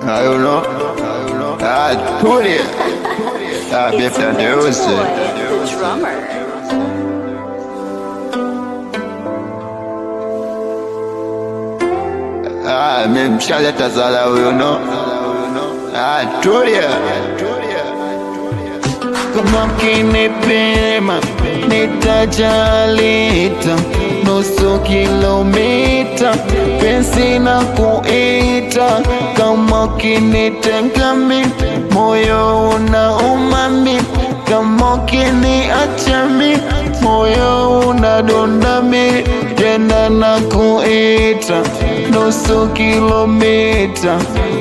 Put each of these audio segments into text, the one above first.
I don't know. Put it. Beef the news. The drummer. Mshaleta zala huyo no. Tulia. Kama kinipima nitajalita nusu kilomita pensi na kuita. Kama kinitenga mi moyo unauma mi. Kama kiniacha mi moyo unadunda mi. Tena na kuita nusu kilomita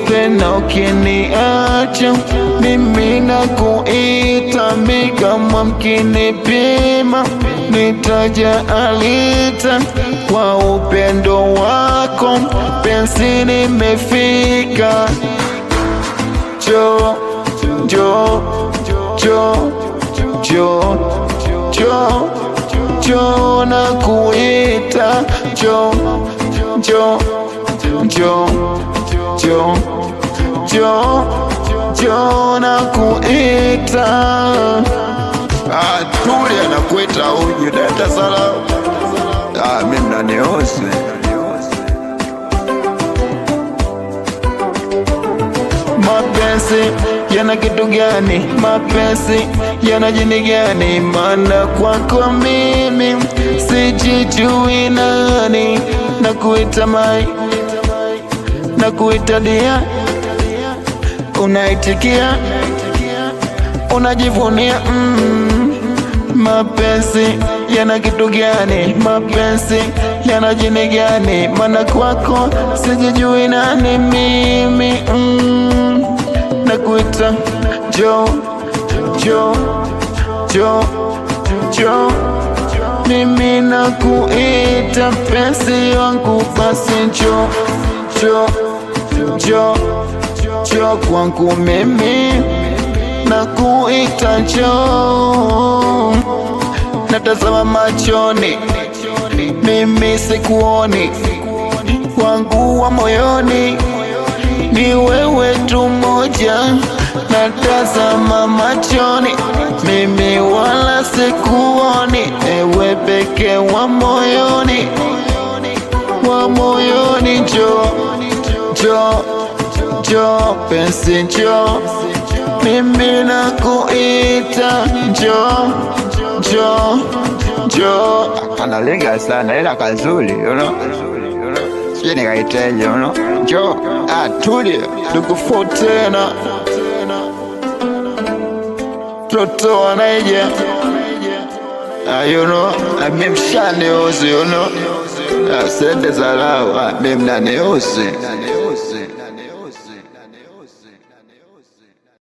tena ukiniacha mimi na kuita mi. Kama mkinipima nitajaalita kwa upendo wako pensi nimefika. Jo jo jo jo jo jo na kuita. Jo jo jo jo jo jo na kuita. Tulia na kuita uji dada sala. Mimi mnaniose. Mapenzi yana kitu gani? Mapenzi yana jini gani? Maana kwako mimi sijijui nani. Nakuita mai, nakuita dia, unaitikia, unajivunia. Mapenzi yana kitu gani? Mapenzi yana jini gani? Maana kwako sijijui nani mimi. Nakuita jo jo jo jo, mimi nakuita penzi wangu basi jo jo jo jo kwangu mimi nakuita jo. Natazama machoni mimi sikuoni, wangu wa moyoni ni wewe tu moja. Natazama machoni mimi wala sikuoni, ewe peke wa moyoni, wa moyoni. Jo jo jo penzi jo, mimi nakuita jo jo jo. Analinga sana ila kazuri, you know. Sije nikaiteje, you know. Jo, tulia, tukufu tena. Toto anaija. You know, mimi mshani uzi, you know. Sende zarau, mimi mnani uzi.